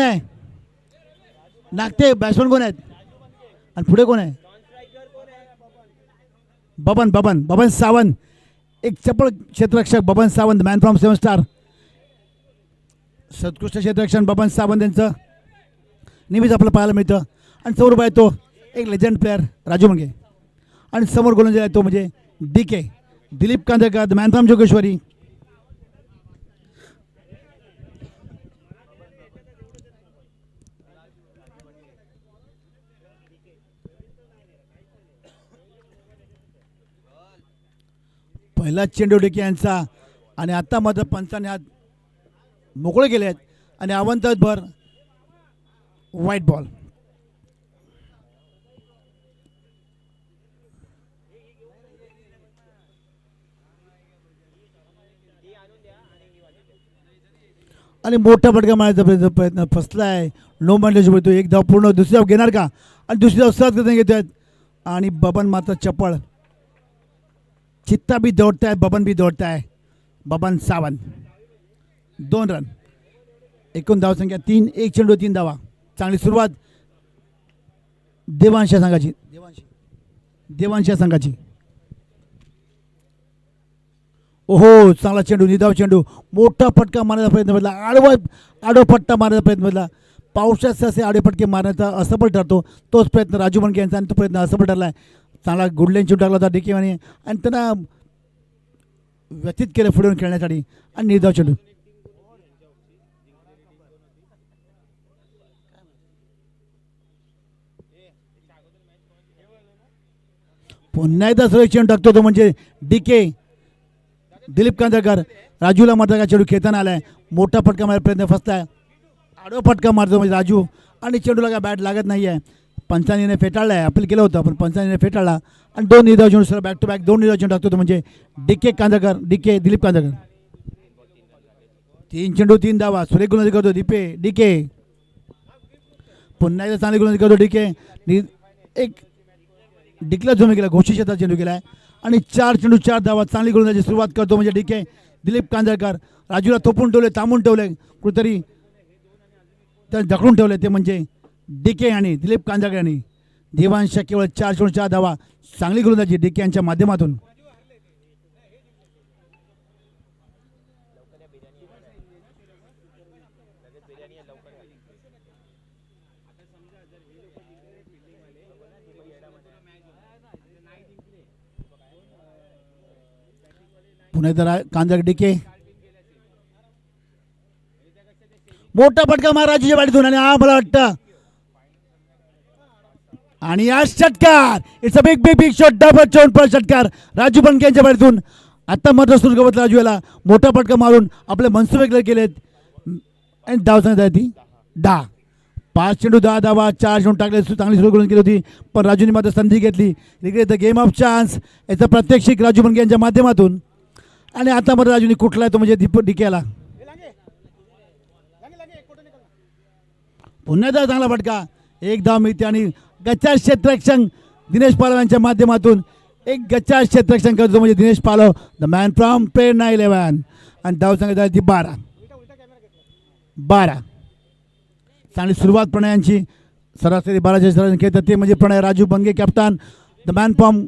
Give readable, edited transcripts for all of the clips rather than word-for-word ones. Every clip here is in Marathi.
आहे नागते बॅट्समन कोण आहेत आणि पुढे कोण आहे बबन बबन बबन सावंत एक चपळ क्षेत्ररक्षक Baban Sawant man from 7 star सर्वोत्कृष्ट क्षेत्ररक्षण बबन सावंत यांचं नेहमीच आपलं पाहायला मिळतं आणि समोर उभा आहे तो एक लेजंड प्लेअर राजू मंगे आणि समोर गोलंदाज आहे तो म्हणजे DK Dilip Kandalkar the man from Jogeshwari पहिला चेंडू DK यांचा आणि आता मात्र पंचाने हात मोकळे गेले आहेत आणि अवंतच भर व्हाईट बॉल आणि मोठा फटका मारण्याचा प्रयत्न फसला आहे नो मॅनेज तो एक धाव पूर्ण दुसरी धाव घेणार का आणि दुसरी धाव सहज करता घेत आहेत आणि बबन मात्र चपळ चित्ता भी दौड़ता है बबन भी दौड़ता है बबन सावंत 2 रन एकूण धावसंख्या 3 एक चेंडू 3 धावा चांगली सुरुवात देवांश संघाची देवांश संघाची ओहो चांगला चेंडू निधाव चेंडू मोठा फटका मारण्याचा प्रयत्न केला आडवा फटका मारण्याचा प्रयत्न केला पावसाचे असे आडे फटके मारण्याचा असफल ठरतो तोच प्रयत्न राजू मनके यांचा आणि तो प्रयत्न असफल ठरला आहे चांगला गुडलेन चेंडू टाकला होता DK आणि त्यांना व्यथित केलं पुढे खेळण्यासाठी आणि निर्धाव चेंडू पुन्हा एकदा सुरेश चेंडू टाकतो तो म्हणजे DK दिलीप कांदळकर राजूला मात्र का चेंडू खेळताना आलाय मोठा फटका मारायचा प्रयत्न फसलाय आडवा फटका मारतो म्हणजे राजू आणि चेंडूला काय बॅट लागत नाही आहे पंचांनीने फेटाळला आहे अपील केलं होतं पण पंचांनीने फेटाळला आणि 2 निर्धाव चेंडू सर बॅक टू बॅक 2 निर्धाव चेंडू टाकतो तो म्हणजे DK कांदळकर DK दिलीप कांदळकर 3 चेंडू 3 धावा सुरेख गोलंदाजी करतो DK पुन्हा एकदा चांगली गोलंदाजी करतो DK एक डिक्लेअर झोन केला घोषित क्षेत्रात चेंडू केला आहे आणि 4 चेंडू 4 धावा चांगली गोलंदाजी सुरुवात करतो म्हणजे DK दिलीप कांदळकर राजूला थोपून ठेवले थांबून ठेवले कुठेतरी त्या ढकलून ठेवले ते म्हणजे DK आणि दिलीप कांदळकर यांनी देवांश केवळ 4 चेंडू 4 धावा चांगली गोलंदाजी DK यांच्या माध्यमातून पुन्हा एकदा कांदळकर DK मोठा फटका मार राजूच्या बॅटीतून आणि हा मला वाटतं आणि या षटकार it's a big big big shot double चौंड षटकार राजू बनके यांच्या बॅटीतून आता मात्र सुरगवत राजू याला मोठा फटका मारून आपले मनसुबे क्लिअर केलेत आणि धाव सांगता ती 10 5 चेंडू 10 धावा 4 चेंडू टाकले चांगली सुरू केली होती पण राजूने मात्र संधी घेतली द गेम ऑफ चान्स याचा प्रात्यक्षिक राजू बनके यांच्या माध्यमातून आणि आता मात्र राजूने कुठला तो म्हणजे DK याला पुन्हा एकदा चांगला फटका एक धाव मिळते आणि गच्चा क्षेत्ररक्षण दिनेश पालव यांच्या माध्यमातून एक गच्चा क्षेत्ररक्षण करतो म्हणजे दिनेश पालव द मॅन फ्रॉम प्रेरणा 11 आणि धाव संख्या ती 12 चांगली सुरुवात प्रणयांची सरासरी 12च्या सरासरी खेळतात ते म्हणजे प्रणय राजू बनगे captain the man from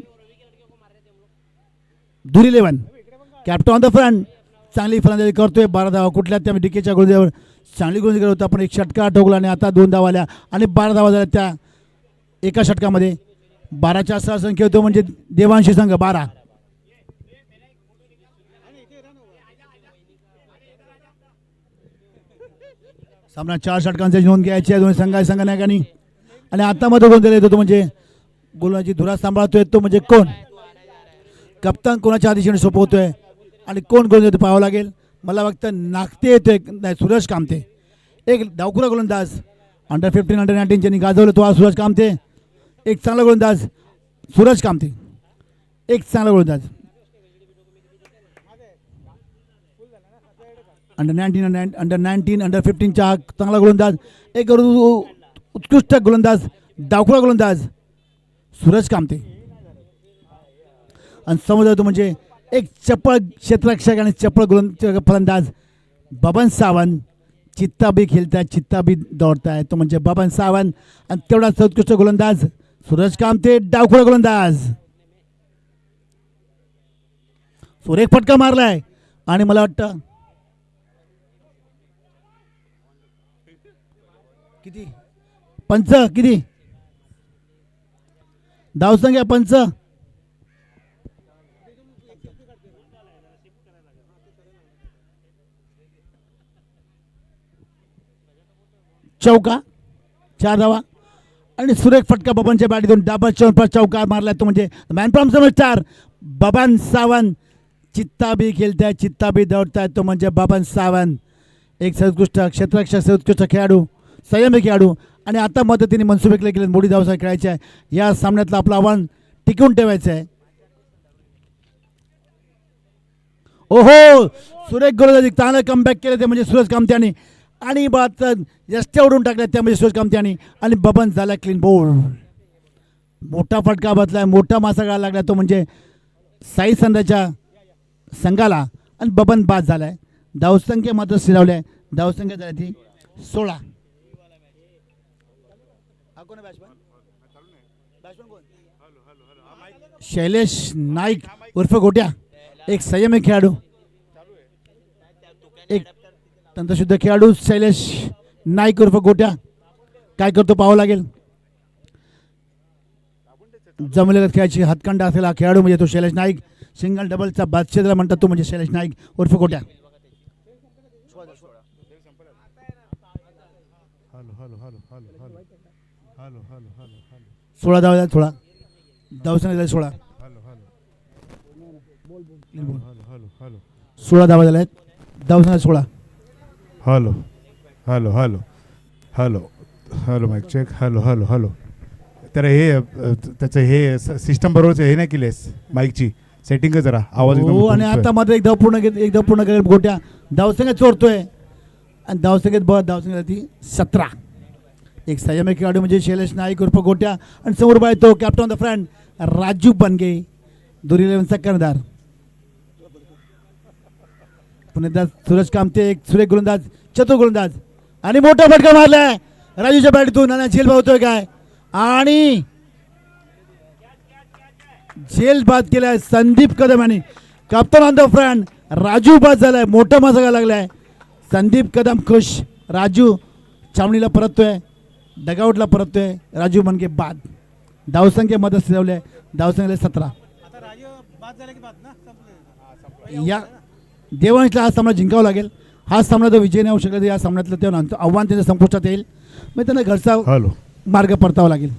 Dhuri 11 captain on the front चांगली फलंदाजी करतोय 12 धावा कुठल्या त्या DKच्या गोलंदाजीवर चांगली गोलंदाजी करत होता पण एक षटकार ठोकला आणि आता 2 धावा आल्या आणि 12 धावा झाल्या त्या एका षटकामध्ये 12च्या सरासरी खेळतो म्हणजे देवांशी संघ 12 सामना 4 षटकांची नोंद घ्यायची आहे दोन्ही संघाने आणि आता मध्ये गोलंदाज येतो तो म्हणजे गोलंदाजी धुरा सांभाळतोय तो म्हणजे कोण कप्तान कोणाच्या आदेशाने सोपवतोय आणि कोण गोलंदाज पाहावं लागेल मला वाटतं नागते येतोय नाही सूरज कामते एक डावखुरा गोलंदाज अंडर 15 अंडर 19 ज्यांनी गाजवलं तो हा सूरज कामते एक चांगला गोलंदाज सूरज कामते एक चांगला गोलंदाज अंडर 19 अंडर 15 चा चांगला गोलंदाज एक उत्कृष्ट गोलंदाज डावखुरा गोलंदाज सूरज कामते आणि समोर जातो म्हणजे एक चपळ क्षेत्ररक्षक आणि चपळ फलंदाज बबन सावंत चित्ता बी खेळताय, चित्ता बी दौडताय, तो म्हणजे बबन सावंत. आणि तेवढा सर्वोत्कृष्ट गोलंदाज सूरज कामते, डावखोळा गोलंदाज. सुरेख फटका मारलाय आणि मला वाटतं किती पंच, किती धावसंख्या पंच, चौका, 4 धावा. आणि सुरेख फटका बबनच्या बॅटीतून डाबल चौका मारलाय, तो म्हणजे मॅन फ्रॉम समज 4 बबन सावंत. चित्ता बी खेळताय, चित्ता बी दौडताय, तो म्हणजे बबन सावंत. एक सर्वोत्कृष्ट क्षेत्ररक्षक, सर्वोत्कृष्ट खेळाडू, संयमी खेळाडू. आणि आता मदतीने मनसुबे केले, मोठी धावसा खेळायची आहे. या सामन्यातलं आपलं आव्हान टिकवून ठेवायचं आहे. ओहो, सुरेख गोलंदाजी, चांगलं कमबॅक केलं ते म्हणजे सूरज कामत्याने. आणि बात यष्ट्या उडून टाकल्या त्या म्हणजे सूरज कामत्याने. आणि बबन झाला क्लीन बोल्ड. मोठा फटका बसलाय, मोठा मासा गाळा लागला, तो म्हणजे साई संध्याच्या संघाला. आणि बबन बाद झालाय. धावसंख्या मात्र स्थिरावल्या, धावसंख्या झाली ती 16. शैलेश नाईक उर्फ गोट्या, एक संयमी खेळाडू, एक तंत्रशुद्ध खेळाडू शैलेश नाईक उर्फ गोट्या. काय करतो पाहावं लागेल. जमलेला खेळाची हातखंडा असलेला खेळाडू म्हणजे तो शैलेश नाईक. सिंगल डबलचा बादशाह म्हणतात, तो म्हणजे शैलेश नाईक उर्फ गोट्या. 16 धावा, 16 धावसंख्या 16. 16 धावा झाल्या आहेत, धावसंख्या 16. Hello hello hello hello hello mike check. Hello hello hello. तर हे त्याचं हे सिस्टम बरोबरच हे नाही केलेस माईकची सेटिंग जरा आवाज. हो, आणि आता मात्र एक धाव पूर्ण करेल गोट्या. धावसंख्या चोरतोय आणि धावसंख्या ती 17. एक संयमी खेळाडू म्हणजे शैलेश नाईक उर्फ गोट्या. आणि समोर बाय तो captain on the front Raju बनगे, दुरी 11चा कर्णधार. पुणेदार सूरज कामते, एक सुरेख गोलंदाज, चतुर गोलंदाज. आणि मोठा फटका मारलाय राजूच्या बॅटीतून. आणि झेल होतोय काय, आणि झेल बाद केलाय संदीप कदम. आणि captain on the front Raju बाद झालाय, मोठा मासा लागलाय. संदीप कदम खुश, राजू छावणीला परततोय, डगआउटला परततोय. राजू बनगे बाद. धावसंख्या मदत स्थिरावली आहे, धावसंख्या 17. या देवांशला हा सामना जिंकावा लागेल. हा सामना तो विजय नाही होऊ शकला, या सामन्यातलं ते आव्हान त्याच्या संपुष्टात येईल. मग त्यांना घरचा मार्ग परतावा लागेल.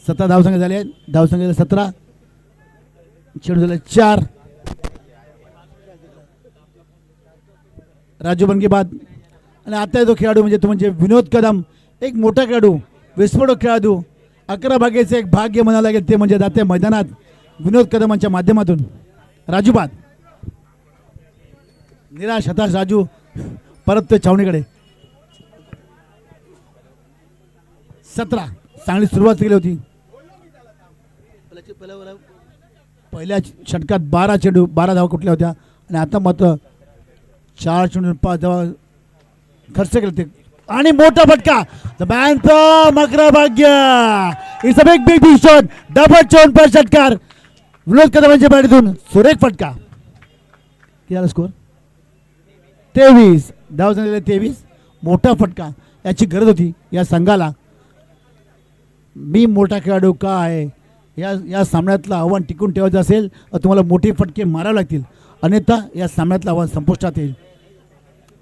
17 धावसंख्या झाले, धावसंख्या 17, चेंडू झाले 4. राजू बनगे बाद. आणि आता जो खेळाडू म्हणजे तो म्हणजे विनोद कदम, एक मोठा खेळाडू, विस्फोटक खेळाडू. 11 भागाचे एक भाग्य म्हणावं लागेल, ते म्हणजे जाते मैदानात विनोद कदमांच्या माध्यमातून. राजू बाद. निराश हताश राजू परत छावणीकडे. 17 चांगली सुरुवात केली होती. पहिल्या षटकात 12 धावा कुठल्या होत्या. आणि आता मात्र 4 चेंडू 5 धावा खर्च केले ते. आणि मोठा फटका, द मॅन फ्रॉम अकरा भाग्य. It's a big shot, double चोन पर षटकार विनोद कदमांच्या बॅटीतून. सुरेख फटका. किती स्कोर 23 धाव झालेले 23. मोठा फटका, याची गरज होती या संघाला. मी मोठा खेळाडू का आहे, या सामन्यातलं आव्हान टिकून ठेवायचं असेल तर तुम्हाला मोठे फटके मारावे लागतील, अन्यथा या सामन्यातलं आव्हान संपुष्टात येईल.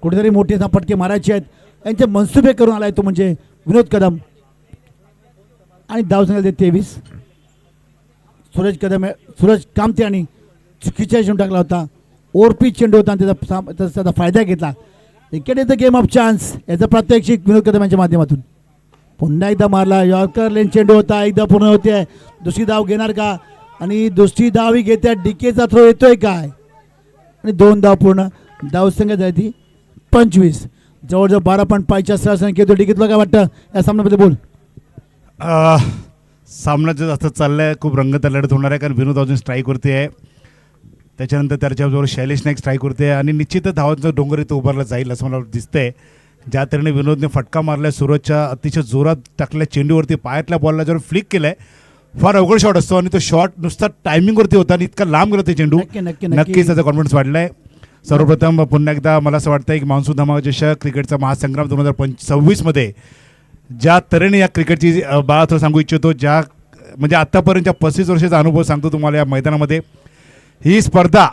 कुठेतरी मोठे फटके मारायचे आहेत, यांचे मनसुबे करून आलाय तो म्हणजे विनोद कदम. आणि धाव झालेले 23. सूरज कामते आणि चुकीचा चेंडू टाकला होता, ओरपी चेंडू होता आणि त्याचा फायदा घेतला. इकडे द गेम ऑफ चान्स, याचा प्रात्यक्षिक विनोद कदम यांच्या माध्यमातून. पुन्हा एकदा मारला, यॉर्कर लेन चेंडू होता, एकदा पूर्ण होते. दुसरी धाव घेणार का, आणि दुसरी धाव ही घेत्या डीकेचा थ्रो येतोय काय. आणि 2 धाव पूर्ण, धावसंख्या झाली 25. जवळजवळ 12.5च्या सरासरी घेतो. डीके तुला काय वाटतं या सामन्याबद्दल बोल. सामना जास्त चाललाय, खूप रंगत लढत होणार आहे, कारण विनोद अजून स्ट्राईकवरती आहे. त्याच्यानंतर त्याच्याबरोबर शैलेश नाईक स्ट्राईकवरती आणि निश्चितच धावांचा डोंगर इथं उभारला जाईल असं मला दिसतंय. ज्या तऱ्हेने विनोदने फटका मारला सूरजच्या अतिशय जोरात टाकल्या चेंडूवरती पायातल्या बॉलला जर फ्लिक केलाय फार अवघड शॉट असतो आणि तो शॉट नुसता टायमिंगवरती होता आणि इतका लांब गेला ते चेंडू. नक्कीच त्याचा कॉन्फिडन्स वाढलाय. सर्वप्रथम पुन्हा एकदा मला असं वाटतं की मान्सून धमाका चषक क्रिकेटचा महासंग्राम 2026मध्ये ज्या तऱ्हेने या क्रिकेटची बाळा सांगू इच्छितो, ज्या म्हणजे आत्तापर्यंतच्या 35 वर्षाचा अनुभव सांगतो तुम्हाला या मैदानामध्ये. ही स्पर्धा,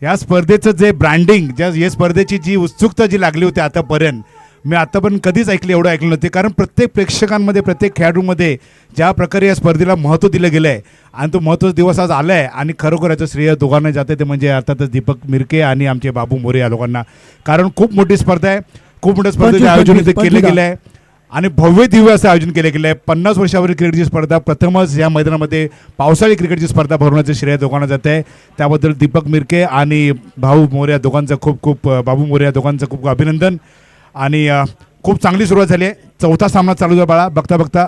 या स्पर्धेचं जे ब्रँडिंग, या स्पर्धेची जी उत्सुकता जी लागली होती आतापर्यंत, मी आतापर्यंत कधीच एवढं ऐकलं नव्हते. कारण प्रत्येक प्रेक्षकांमध्ये, प्रत्येक खेळाडूमध्ये ज्या प्रकारे या स्पर्धेला महत्त्व दिलं गेलं आहे आणि तो महत्त्वाचा दिवस आज आला आहे आणि खरोखर याचं श्रेय दोघांना जाते ते म्हणजे अर्थातच दीपक मिरके आणि आमचे बाबू मोरे या लोकांना. कारण खूप मोठी स्पर्धा आहे, खूप मोठ्या स्पर्धेचं आयोजन इथे केलं गेलं आहे आणि भव्य दिव्य असं आयोजन केलं गेलं आहे. 50 वर्षावरील क्रिकेटची स्पर्धा प्रथमच या मैदानामध्ये पावसाळी क्रिकेटची स्पर्धा भरवण्याचं श्रेय दोघांना जात आहे. त्याबद्दल दीपक मिरके आणि भाऊ मोरे या दोघांचं खूप बाबू मोरे या दोघांचं खूप अभिनंदन. आणि खूप चांगली सुरुवात झाली आहे. चौथा सामना चालू आहे बाळा. बघता बघता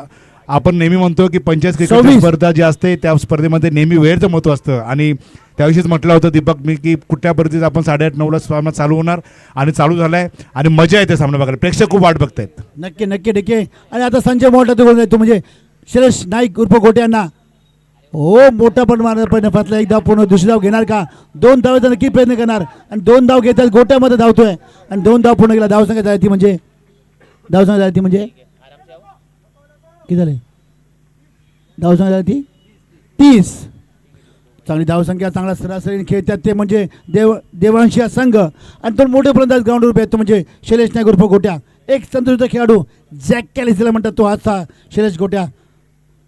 आपण नेहमी म्हणतो की पंचायत क्रिकेट स्पर्धा जी असते त्या स्पर्धेमध्ये नेहमी वेळेचं महत्त्व असतं आणि त्याविषयीच म्हटलं होतं दीपक मी की कुठल्या पद्धतीत आपण 8:30-9ला सामना चालू होणार आणि चालू झाला आहे आणि मजा येते सामना बघायला. प्रेक्षक खूप वाट बघतायत. नक्की. आणि आता संजय मोठा तो म्हणजे शैलेश नाईक उर्फ गोटे यांना मोठा पण मारणार पण फसला. एक धाव पूर्ण, दुसरी धाव घेणार का? 2 धावाचा नक्की प्रयत्न करणार आणि 2 धाव घेतात. गोट्यामध्ये धावतोय आणि 2 धाव पूर्ण केला. धावसंख्या झाली ती म्हणजे किती झाले? धावसंख्या झाली ती 30. चांगली धावसंख्या, चांगला सरासरी खेळतात ते म्हणजे देवांशी हा संघ आणि तो मोठे फलंदाज ग्राउंडवर उभे आहेत तो म्हणजे शैलेश नाईक उर्फ गोट्या. एक संतुष्ट खेळाडू जॅक कॅलिसला म्हणतात तो हातचा शैलेश गोट्या.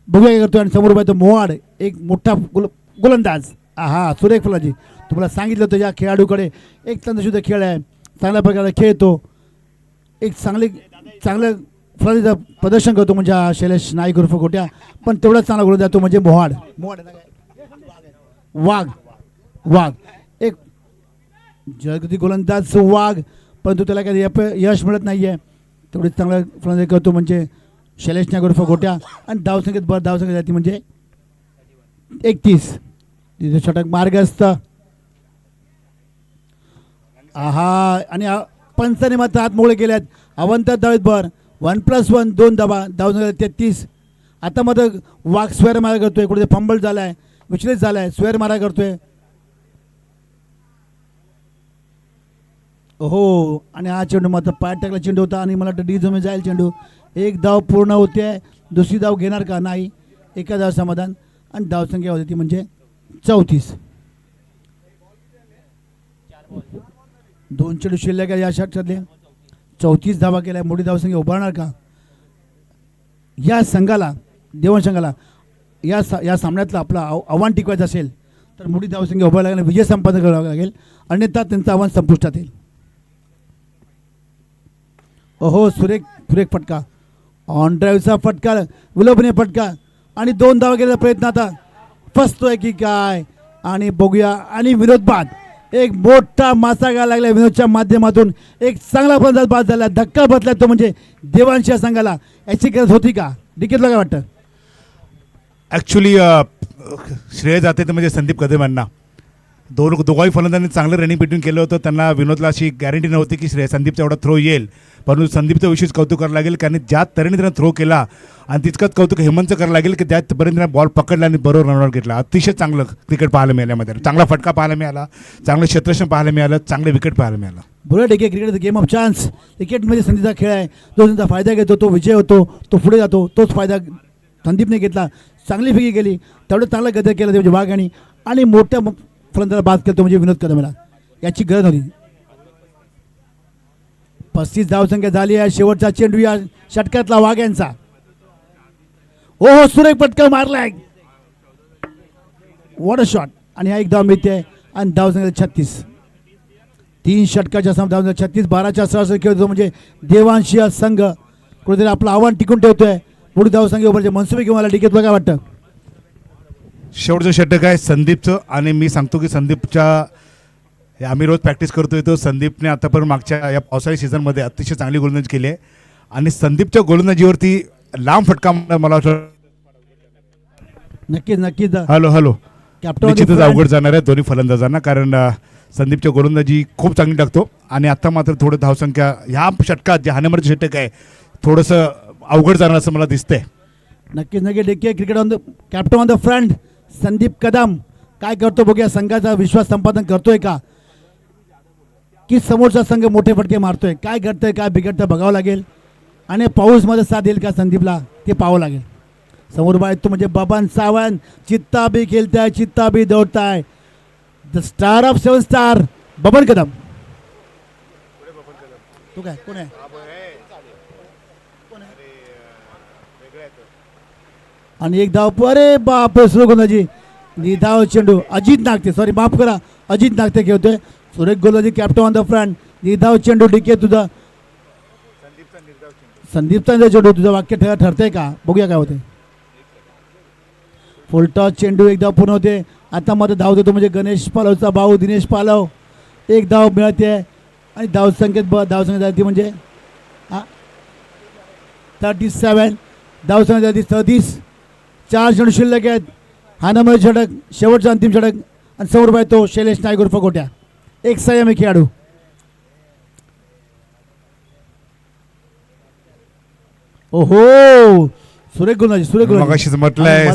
बघूया काय करतो आणि समोर उभा तो मोहाड, एक मोठा गोलंदाज. सुरेख फलंदाजी. तुम्हाला सांगितलं होतं या खेळाडूकडे एक तंत्रशुद्ध खेळ आहे, चांगल्या प्रकारे खेळतो, एक चांगलं फलंदाजीचं प्रदर्शन करतो म्हणजे हा शैलेश नाईक उर्फ गोट्या. पण तेवढाच चांगला गोलंदाज तो म्हणजे मोहाड वाघ एक जगती गोलंदाज वाघ. परंतु त्याला काही यश मिळत नाही आहे. तेवढीच चांगला फलंदाजी करतो म्हणजे शैलेश नाईक उर्फ गोट्या. आणि धावसंख्येत जाती म्हणजे 31. तिथे षटक मार्गस्थ. आणि पंचाने मात्र हात मोकळे केले आहेत. अवंत धावेत भर 1+1 2 धावा. धावसंख्या 33. आता मध्ये वाघ स्वेअर मारा करतोय, कुठे फंबल झालाय, विचलित झालाय, स्वेअर मारा करतोय. आणि हा चेंडू मात्र पायात टाकला चेंडू होता आणि मला वाटतं डी झोन जाईल चेंडू. एक धाव पूर्ण होते. दुसरी धाव घेणार का? नाही. एका धाव समाधान आणि धावसंख्या होती ती म्हणजे 34. 2 चेंडू शिल्लक या षटकातले 34 धावा केल्या. मोठी धावसंख्या उभारणार का या संघाला, देवण संघाला? या सामन्यातलं आपलं आव्हान टिकवायचं असेल तर मोठी धावसंख्या उभारायला लागेल, विजय संपादन करावं लागेल, अन्यथा त्यांचं आव्हान संपुष्टात येईल. सुरेख फटका, ऑन ड्राईव्हचा फटका, विलोभनीय फटका आणि 2 धावा केल्याचा प्रयत्न आता फसतोय की काय? आणि बघूया. आणि विनोद बाद, एक मोठा मासा घ्यायला लागला विनोदच्या माध्यमातून. एक चांगला फलंदाज बाद झाला, धक्का बसला तो म्हणजे देवांशी या संघाला. याची गरज होती का? डिकेतला काय वाटतं? ॲक्च्युली श्रेय जाते तर म्हणजे संदीप कदम यांना. दोघाही फलंदाजांनी चांगलं रनिंग बिटवीन केलं होतं. त्यांना विनोदला अशी गॅरंटी नव्हती की संदीपचा एवढा थ्रो येईल, परंतु संदीपचं विशेष कौतुक करायला लागेल कारण ज्या तऱ्हेने त्यानं थ्रो केला आणि तितकंच कौतुक हेमंतचं करायला लागेल की त्यापर्यंत त्यानं बॉल पकडला आणि बरोबर रनआउट घेतला. अतिशय चांगलं क्रिकेट पाहायला मिळाल्यामध्ये, चांगला फटका पाहायला मिळाला, चांगलं क्षेत्ररक्षण पाहायला मिळालं, चांगले विकेट पाहायला मिळालं. बुलेट एक क्रिकेट गेम ऑफ चान्स. क्रिकेटमध्ये संधीचा खेळ आहे, तो त्यांचा फायदा घेतो, तो विजय होतो, तो पुढे जातो. तोच फायदा संदीपने घेतला. चांगली फिकी केली, तेवढं चांगलं गदर केलं ते म्हणजे वाघाणी. आणि मोठ्या फलंदाजाला बाद केलं तो म्हणजे विनोद कदमला. याची गरज होती. 35 धावसंख्या झाली आहे. शेवटचा चेंडू या षटकातला वाघ यांचा. सुरेख पटका मारलाय, वॉट अ शॉट. आणि हा एक धाव मिळते आणि धावसंख्या 36. 3 षटकाच्या धावसंख्या 36, 12च्या सरासरी खेळतो म्हणजे देवांशी हा संघ कुठेतरी आपलं आव्हान टिकून ठेवतोय. पुढे धावसंख्या उभारचे मनसुबे किंवा मला डिकेत काय वाटतं? शेवटचं षटक आहे संदीपचं आणि मी सांगतो की संदीपच्या आम्ही रोज प्रॅक्टिस करतोय तो संदीपने आतापर्यंत मागच्या या पावसाळी सीझनमध्ये अतिशय चांगली गोलंदाजी केली आहे आणि संदीपच्या गोलंदाजीवरती लांब फटका मला नक्कीच. हॅलो कॅप्टन निश्चितच अवघड जाणार आहे दोन्ही फलंदाजांना, कारण संदीपच्या गोलंदाजी खूप चांगली टाकतो आणि आता मात्र थोडं धावसंख्या ह्या षटकात जे हानेमारीचं षटक आहे थोडंसं अवघड जाणार असं मला दिसतंय. नक्कीच नक्की देखील cricket on the captain on the front Sandeep Kadam काय करतो बघूया, संघाचा विश्वास संपादन करतोय का, की समोरचा संघ मोठे फटके मारतोय, काय घडतंय काय बिघडतं बघावं लागेल आणि पाऊसमध्ये साथ देईल का संदीपला ते पाहावं लागेल. समोर बाय तो म्हणजे बबन सावंत, चित्ता भी खेलताय चित्ता भी दौड़ताय, the star of 7 star Baban Kadam. तो काय कोण आहे आणि एक धाव, अरे बाप सुरेख गोलंदाजी, निधाव चेंडू अजित नागते, सॉरी माफ करा अजित नागते खेळतोय. सुरेख गोलंदाजी कॅप्टन ऑन द फ्रंट, निधाव चेंडू डिके तुझा संदीपचा चेंडू तुझं वाक्य ठरतंय का बघूया काय होते. फुलटॉस चेंडू एक धाव पूर्ण होते. आता मध्ये धाव देतो म्हणजे गणेश पालवचा भाऊ दिनेश पालव, एक धाव मिळते आणि धावसंख्येत जाते म्हणजे 37, धावसंख्या जाते 34. 4 चेंडू शिल्लक आहेत. हानामध्ये षटक, शेवटचा अंतिम षटक आणि समोर पाहिजे तो शैलेश नाईक उर्फ गोट्या, एक संयमी खेळाडू. ओहो सुरेख गोलंदाजी मगाशीच म्हटलंय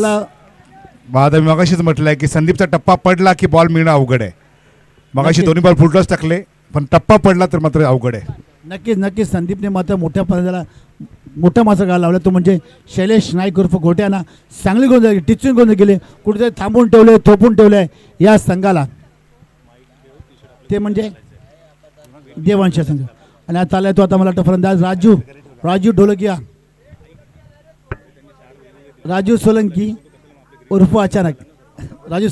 मगाशीच म्हटलंय की संदीपचा टप्पा पडला की बॉल मिळणं अवघड आहे. मगाशी नक्कीच. दोन्ही बॉल फुलटॉस टाकले पण टप्पा पडला तर मात्र अवघड आहे. नक्कीच संदीपने मात्र मोठ्या फलंदाला मोठा मासा गाळा लावला तो म्हणजे शैलेश नाईक उर्फ गोट्याना. चांगली गोंधळ टिचून गोंधळ गेले, कुठेतरी थांबून ठेवले, थोपून ठेवले या संघाला, ते म्हणजे देवांश संघ. आणि आता आलाय तो आता मला वाटतं फलंदाज राजू ढोलकिया, राजू सोलंकी उर्फ अचानक, Raju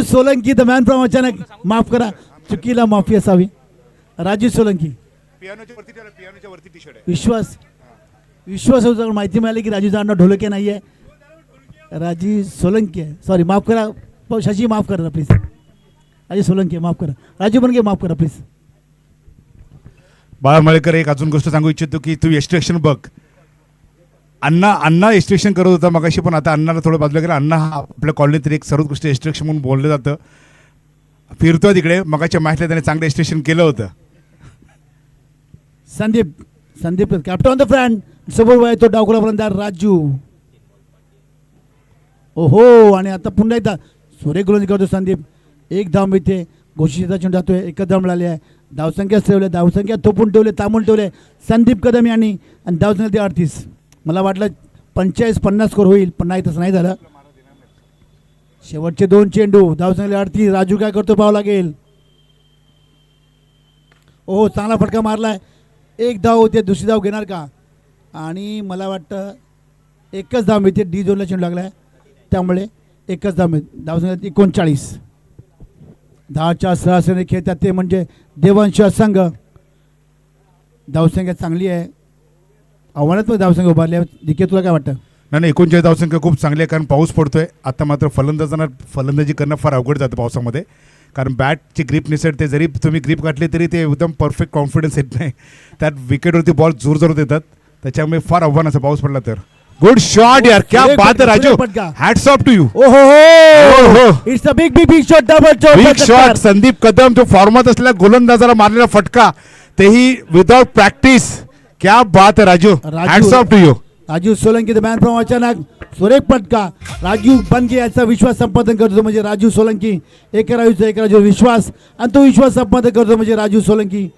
Solanki the man from अचानक, माफ करा चुकीला माफी असावी. राजू सोलंकी विश्वास माहिती मिळाली की राजूचा नाव ढोलके नाही आहे, राजू सोलंकी आहे, सॉरी माफ करा शशी, माफ करा प्लीज, राजू सोलंकी माफ करा, राजू बनगे माफ करा प्लीज. बाळा मळेकर, एक अजून गोष्ट सांगू इच्छितो की तू एस्ट्रेक्शन बघ. अण्णा एस्ट्रेक्शन करत होता मगाशी, पण आता अण्णाला थोडं बाजूला गेलं. अण्णा हा आपल्या कॉलनीत एक सर्वच गोष्ट एस्ट्रेक्शन म्हणून बोललं जातं, फिरतोय तिकडे. मगाच्या मॅचला त्याने चांगलं एस्ट्रेक्शन केलं होतं. Sandeep captain on the front, समोर आहे तो डावखुला फलंदाज राजू. ओहो आणि आता पुन्हा एकदा सुरेख गोलंदाजी करतो संदीप, एक धाव मिळते, घोषितचा चेंडू जातोय, एकच धाव मिळाली आहे. धावसंख्या थोपून ठेवले, तांबून ठेवले संदीप कदम यांनी आणि धावसंख्या 38. मला वाटलं 45-50 स्कोर होईल, पण नाही, तसं नाही झालं. शेवटचे 2 चेंडू, धावसंख्या 38. राजू काय करतो पाहावं लागेल. ओहो चांगला फटका मारलाय, एक धाव होते, दुसरी धाव घेणार का, आणि मला वाटतं एकच धाव मिळते, डी झोनला चेंडू लागलाय त्यामुळे एकच धाव मिळते. धावसंख्या 39. 10च्या सरासरी खेळतात ते म्हणजे देवांश संघ. धावसंख्या चांगली आहे, आव्हानात्मक धावसंख्या उभारली आहे. दिके तुला काय वाटतं? नाही 39 धावसंख्या खूप चांगली आहे, कारण पाऊस पडतोय. आता मात्र फलंदाजांना फलंदाजी करणं फार अवघड जातं पावसामध्ये, कारण बॅटची ग्रीप निसटते. जरी तुम्ही ग्रीप काढली तरी ते एकदम परफेक्ट कॉन्फिडन्स येत नाही. त्यात विकेटवरती बॉल जोर येतात, त्याच्यामुळे फार आव्हानाचा पाऊस पडला तर. गुड शॉट यार, क्या बात है Raju, hats off to you. ओहो it's a big shot, big shot. Sandeep Kadam जो फॉर्मात असलेल्या गोलंदाजाला मारलेला फटका, तेही विदाउट प्रॅक्टिस. क्या बात है Raju, hats off to you. Raju Solanki the man from अचानक, सुरेख फटका. राजू बनगे याचा विश्वास संपादन करतो म्हणजे राजू सोलंकी. एक राजू विश्वास, आणि तो विश्वास संपादन करतो म्हणजे राजू सोलंकी.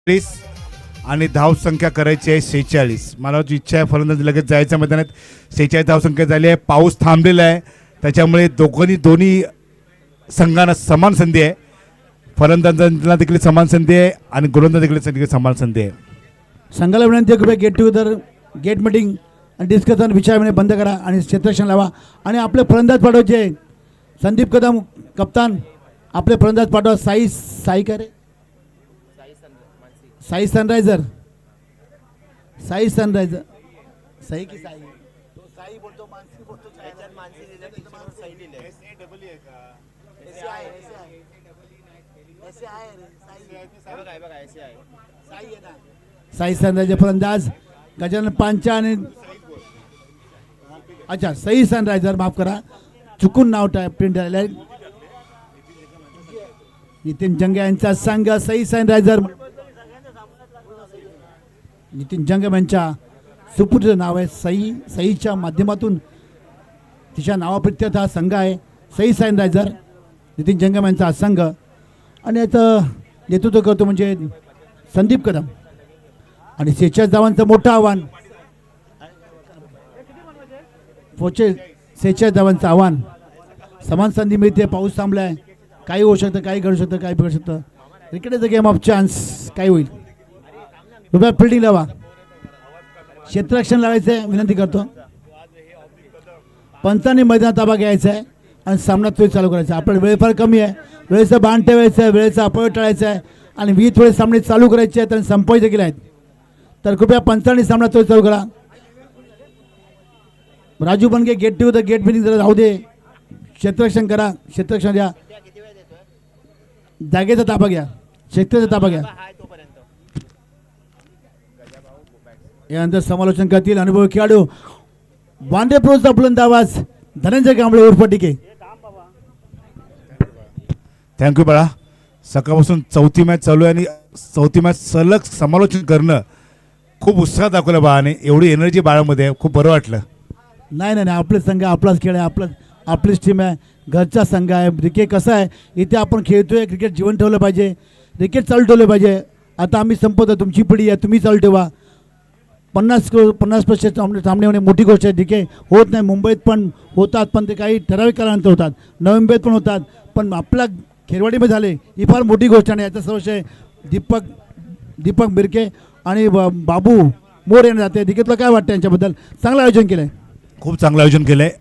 40 आणि धावसंख्या करायची आहे 46. मला इच्छा आहे फलंदाज लगेच जायचं मैदानात. 46 धावसंख्या झाली आहे. पाऊस थांबलेला आहे, त्याच्यामुळे दोन्ही संघांना समान संधी आहे. फलंदाजांना देखील समान संधी आहे आणि गोलंदाज देखील समान संधी आहे. संघाला विनंती आहे कृपया गेट टुगेदर, गेट मीटिंग आणि डिस्कशन विचार बंद करा आणि क्षेत्ररक्षण लावा. आणि आपले फलंदाज पाठवायचे संदीप कदम कप्तान, आपले फलंदाज पाठवा. साई करे साई सनरायझर, साई सनरायझर, साई की साई साई बोलतो, मानसी बोलतो, साई सनरायझर फलंदाज गजानन पांचा आणि अच्छा सई सनरायझर, माफ करा चुकून नाव प्रिंट झालेलं आहे. नितीन जंगे यांचा संघ सई सनरायझर, नितीन जंगम यांच्या सुपुत्र नाव आहे सई. सईच्या माध्यमातून तिच्या नावाप्रित्यर्थ हा संघ आहे सई सनरायझर. नितीन जंगम यांचा हा संघ आणि याचं नेतृत्व करतो म्हणजे संदीप कदम. आणि 46 धावांचं मोठं आव्हान, 46 धावांचं आव्हान. समान संधी मिळते, पाऊस थांबलाय, काही होऊ शकतं, काही घडू शकतं, काही बिघडू शकतं. Cricket is a game of chance, काय होईल. रुपया फिल्डिंग लावा, क्षेत्ररक्षण लावायचं आहे, विनंती करतो. पंचांनी मैदानात ताबा घ्यायचा आहे आणि सामना तोच चालू करायचा. आपल्याला वेळ फार कमी आहे, वेळेचं बाण ठेवायचं आहे, वेळेचा अपव्यय टाळायचा आहे आणि 20 वेळेस सामने चालू करायचे आहेत आणि संपवायचे देखील आहेत. तर कृपया पंचांनी सामना तोच चालू करा. Raju Bange get to the get meeting जरा राहू दे, क्षेत्ररक्षण करा, क्षेत्ररक्षण द्या, जागेचा ताबा घ्या, क्षेत्राचा ताबा घ्या. यानंतर समालोचन करतील अनुभवी खेळाडू वांडे प्रोचा बुलंद आवाज धनंजय कांबळे उर्फ टिके. थँक्यू बाळा. सकाळपासून 4थी मॅच चालू आहे आणि 4थी मॅच सलग समालोचन करणं खूप उत्साह दाखवला बाळाने. एवढी एनर्जी बाळामध्ये खूप बरं वाटलं. नाही नाही, आपले संघ आपलाच खेळ आहे, आपलीच टीम आहे, घरचा संघ आहे. क्रिकेट कसं आहे, इथे आपण खेळतोय, क्रिकेट जीवन ठेवलं पाहिजे, क्रिकेट चालू ठेवलं पाहिजे. आता आम्ही संपवतो, तुमची पिढी आहे, तुम्ही चालू ठेवा. 50% सामने होणे मोठी गोष्ट आहे. ठीक आहे, होत नाही, मुंबईत पण होतात, पण ते काही ठराविक काळानंतर होतात, नवी मुंबईत पण होतात, पण आपल्या खेरवाडीमध्ये झाले ही फार मोठी गोष्ट. आणि याचा सर्वशय दीपक बिरके आणि बाबू मोर यांना जाते. ठीक आहे, तुला काय वाटतं यांच्याबद्दल? चांगलं आयोजन केलं आहे, खूप चांगलं आयोजन केलं आहे.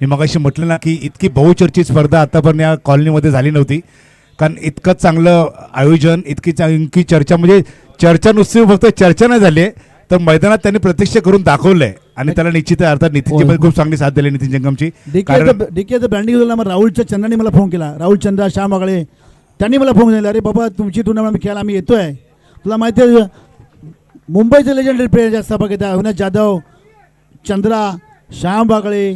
मी मगाशी म्हटलं ना की इतकी बहुचर्चित स्पर्धा आतापर्यंत या कॉलनीमध्ये झाली नव्हती. कारण इतकं चांगलं आयोजन, इतकी चर्चा, म्हणजे चर्चा नुसती फक्त चर्चा नाही झाली आहे, तर मैदानात त्यांनी प्रत्यक्ष करून दाखवलं आहे. आणि त्याला निश्चित अर्थात नितीनची पण खूप चांगली साथ दिली, नितीन जंगमची. डीकेचं ब्रँडिंग झालं. मग राहुलच्या चंद्राने मला फोन केला, राहुल चंद्रा, श्याम आगळे, त्यांनी मला फोन केला, अरे बाबा तुमची टुर्नामेंट खेळायला आम्ही येतोय. तुला माहिती आहे मुंबईचे लेजेंडरी प्लेयर जास्त सभा घेतात, अविनाश जाधव, चंद्रा, श्याम बागळे,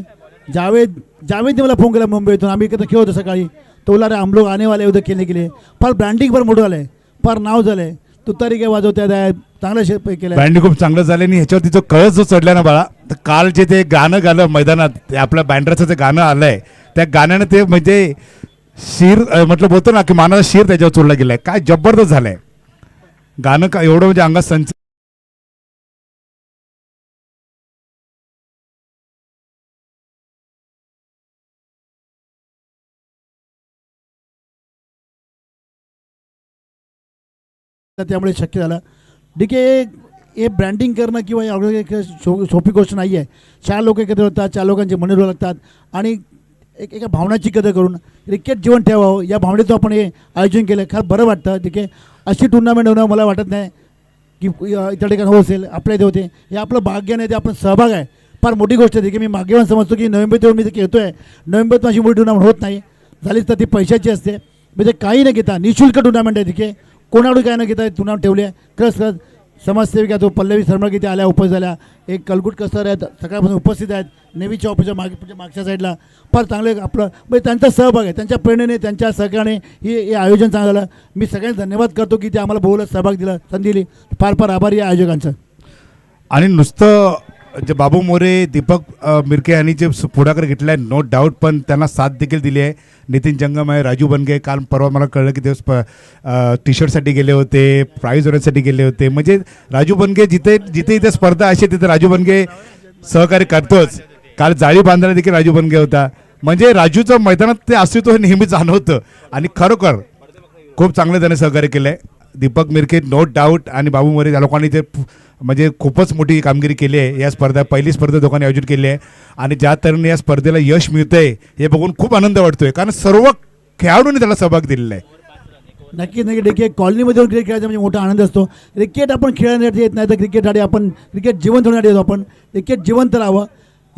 जावेदने मला फोन केला मुंबईतून. आम्ही एकत्र खेळतो सकाळी. तो बोला, अरे हम लोग आने वाले उद्या खेळणे गेले. फार ब्रँडिंग फार मोठं झालं आहे, फार नाव झालं आहे. तुतारी काय वाजवतात, चांगलं शेप केलं, ब्रँडिंग खूप चांगलं झालं. आणि ह्याच्यावरती जो कळस जो चढला ना बाळा, तर काल जे ते गाणं गालं मैदानात, ते आपल्या बँड्राचं जे गाणं आलंय, त्या गाण्यानं ते म्हणजे शीर म्हटलं बोलतो ना की मानाचा शीर त्याच्यावर चोरला गेलाय. काय जबरदस्त झालंय गाणं, का एवढं म्हणजे अंगात संच. त्यामुळे शक्य झालं. डीके हे ब्रँडिंग करणं किंवा सोपी गोष्ट नाही आहे. 4 लोक एकत्र होतात, 4 लोकांचे मन मिळवू लागतात आणि एका भावनाची कदर करून क्रिकेट जीवन ठेवावं या भावनेतून आपण हे आयोजन केलं. खरं बरं वाटतं. ठीक आहे, अशी टुर्नामेंट होणं मला वाटत नाही की इतर ठिकाणी हो असेल, आपल्या इथे होते. हे आपलं भाग्य नाही, ते आपण सहभाग आहे, फार मोठी गोष्ट आहे. की मी मागेवर समजतो की नोव्हेंबर येऊन मी ते खेळतो आहे. नोव्हेंबरात माझी मोठी टुर्नामेंट होत नाही, झालीच तर ती पैशाची असते. म्हणजे काही न घेता निःशुल्क टुर्नामेंट आहे. ठीक आहे, कोणाकडून काय न घेता टुर्नामेंट ठेवली आहे. खरंच समाजसेविका तो पल्लवी शर्मा किती आल्या, उपस्थित झाल्या. एक कलगुट सर आहेत, सकाळपासून उपस्थित आहेत, नेव्हीच्या ऑफिसच्या मागच्या साईडला. फार चांगले आपलं म्हणजे त्यांचा सहभाग आहे, त्यांच्या प्रेरणेने, त्यांच्या सहकार्याने हे आयोजन चांगलं झालं. मी सगळ्यांना धन्यवाद करतो की ते आम्हाला बोलत सहभाग दिला, संधी दिली. फार फार आभारी आहे आयोजकांचं. आणि नुसतं जे बाबू मोरे, दीपक मिरके यांनी जे पुढाकार घेतला आहे नो डाऊट, पण त्यांना साथ देखील दिली आहे. नितीन जंगम आहे, राजू बनगे, काल परवा मला कळलं की ते टी शर्टसाठी गेले होते, प्राईज होण्यासाठी गेले होते. म्हणजे राजू बनगे जिथे जिथे इथे स्पर्धा अशी तिथे राजू बनगे सहकार्य करतोच. काल जाळी बांधायला देखील राजू बनगे होता. म्हणजे राजूचं मैदानात ते अस्तित्व हे नेहमी जाणवतं आणि खरोखर खूप चांगलं त्याने सहकार्य केलं आहे. दीपक मिरके नो डाऊट आणि बाबू मोरे या लोकांनी ते म्हणजे खूपच मोठी कामगिरी केली आहे. या स्पर्धा पहिली स्पर्धा दोघांनी आयोजित केली आहे आणि ज्या तऱ्हेने या स्पर्धेला यश मिळतंय हे बघून खूप आनंद वाटतोय, कारण सर्व खेळाडूंनी त्याला सहभाग दिलेला आहे. नक्की नक्की देखील कॉलनीमध्ये क्रिकेट खेळायचा म्हणजे मोठा आनंद असतो. क्रिकेट आपण खेळण्यासाठी येत नाही तर क्रिकेटसाठी आपण क्रिकेट जिवंत होण्यासाठी येतो. आपण क्रिकेट जिवंत राहावं,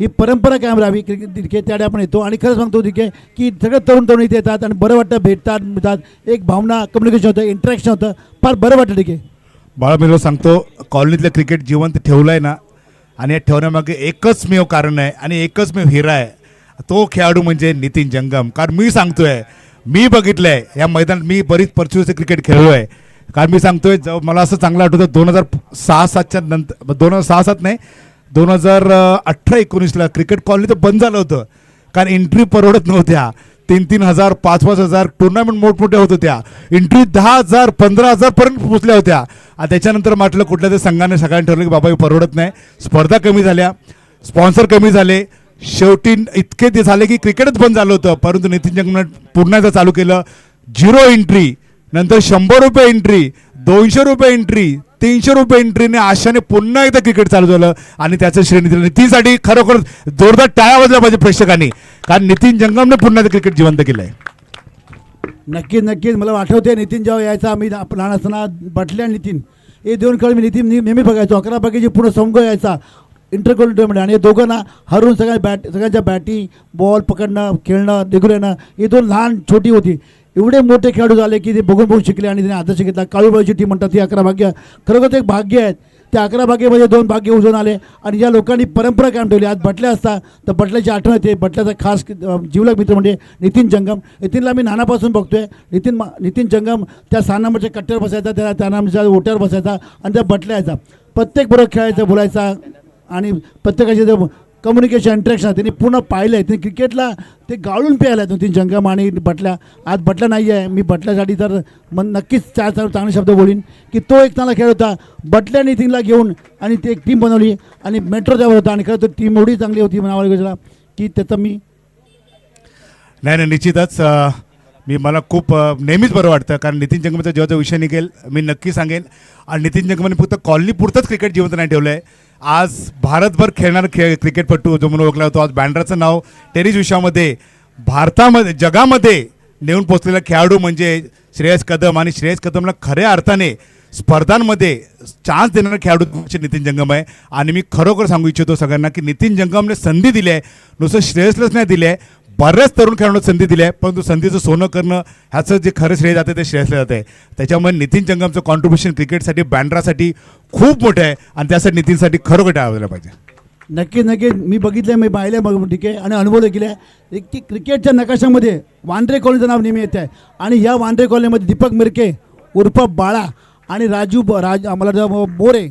ही परंपरा कायम राहावी, क्रिकेट त्यासाठी आपण येतो. आणि खरंच सांगतो क्रिकेट की सगळे तरुण इथे येतात आणि बरं वाटतं, भेटतात मिळतात, एक भावना कम्युनिकेशन होतं, इंटरॅक्शन होतं, फार बरं वाटतं. ठीक आहे बाळा, मी सांगतो कॉलनीतलं क्रिकेट जिवंत ठेवलं आहे ना, आणि या ठेवण्यामागे एकच मेव कारण आहे आणि एकच मेव हिरा आहे, तो खेळाडू म्हणजे नितीन जंगम. कारण मी सांगतोय, मी बघितलं आहे या मैदानात, मी बरीच परचूचं क्रिकेट खेळलो आहे. कारण मी सांगतोय, मला असं चांगलं आठवतं 2006-07च्या नंतर, 2006-07 नाही 2018-19ला क्रिकेट कॉलनी तर बंद झालं होतं, कारण एंट्री परवडत नव्हत्या. 3-3 हजार 5-5 हजार टुर्नामेंट मोठमोठ्या होत होत्या. एंट्री 10,000 15,000 पर्यंत पोहोचल्या होत्या. आणि त्याच्यानंतर म्हटलं कुठल्या तरी संघाने सगळ्यांनी ठरवलं की बाबा हे परवडत नाही, स्पर्धा कमी झाल्या, स्पॉन्सर कमी झाले, शेवटी इतके ते झाले की क्रिकेटच बंद झालं होतं. परंतु नितीन जंगमने पुन्हा एकदा चालू केलं. 0 एंट्री, नंतर 100 रुपये एंट्री, 200 रुपये एंट्री, 300 रुपये एंट्रीने आशाने पुन्हा एकदा क्रिकेट चालू झालं आणि त्याचं श्रेणी दिलं. नितीनसाठी खरोखर जोरदार टाळ्या वाजल्या पाहिजे प्रेक्षकांनी, कारण नितीन जंगमने पुन्हा एकदा क्रिकेट जिवंत केलं आहे. नक्कीच नक्कीच मला आठवते नितीन जेव्हा यायचा, आम्ही लहान असताना बटले आणि नितीन हे दोन खेळ मी नितीन नेहमी बघायचो. 11 बाकीची पूर्ण संघ यायचा इंटरकॉल टुर्नामेंट, आणि हे दोघांना हरून सगळ्यांच्या बॅटी बॉल पकडणं, खेळणं, रेग्युलर येणं, हे दोन लहान छोटी होती. एवढे मोठे खेळाडू झाले की ते बघून शिकले आणि त्याने आदर्श घेतला. काळूबाईची टीम म्हणतात, ती 11 भाग्य खरोखर एक भाग्य आहेत. त्या 11 भाग्यामध्ये 2 भाग्य उजवून आले आणि या लोकांनी परंपरा कायम ठेवली. आज बटल्या असता तर बटल्याची आठवण येते. बटल्याचा खास जीवलग मित्र म्हणजे नितीन जंगम. नितीनला मी नानापासून बघतोय. नितीन जंगम त्या 6 नंबरच्या कट्ट्यावर बसायचा, त्या नंबरच्या ओट्यावर बसायचा आणि त्या बटल्याचा प्रत्येक बरोबर खेळायचा, बोलायचा आणि प्रत्येकाचे कम्युनिकेशन इंटरॅक्शन त्यांनी पूर्ण पाहिलं आहे. त्यांनी क्रिकेटला ते गाळून प्यायला आहे नितीन जंगम आणि बटल्या. आज बटला नाही आहे, मी बटल्यासाठी तर नक्कीच 4 चांगले शब्द बोलीन की तो एक चांगला खेळ होता. बटल्या नितीनला घेऊन आणि ते एक टीम बनवली आणि मेट्रो त्यावर होता आणि खरं तर टीम एवढी चांगली होती म्हणावं की त्याचं मी नाही निश्चितच मला खूप नेहमीच बरं वाटतं, कारण नितीन जंगमचा जेव्हा विषय निघेल मी नक्की सांगेन. आणि नितीन जंगमने फक्त कॉलनी पुरतंच क्रिकेट जिवंत नाही ठेवलं आहे. आज भारतभर खेळणारा क्रिकेटपटू जो म्हणून ओळखला होतो, आज बँड्राचं नाव टेनिस विश्वामध्ये भारतामध्ये जगामध्ये नेऊन पोचलेला खेळाडू म्हणजे श्रेयस कदम. आणि श्रेयस कदमला खऱ्या अर्थाने स्पर्धांमध्ये चान्स देणारा खेळाडू म्हणजे नितीन जंगम आहे. आणि मी खरोखर सांगू इच्छितो सगळ्यांना की नितीन जंगमने संधी दिली आहे, नुसतं श्रेयसलाच नाही दिली आहे, बऱ्याच तरुण खेळाडूंना संधी दिली आहे. परंतु संधीचं सोनं करणं ह्याचं जे खरं श्रेय जातं ते श्रेयसला जातं आहे. त्याच्यामुळे नितीन जंगमचं कॉन्ट्रीब्युशन क्रिकेटसाठी बँड्रासाठी खूप मोठं आहे आणि त्यासाठी नितीनसाठी खरोखर टाळायला पाहिजे. नक्की मी बघितलं, मी पाहिलं ठीक आहे आणि अनुभव केला आहे की क्रिकेटच्या नकाशामध्ये वांद्रे कॉलनीचं नाव नेहमी येत आहे. आणि या वांद्रे कॉलनीमध्ये दीपक मिरके उर्फ बाळा आणि मला मोरे,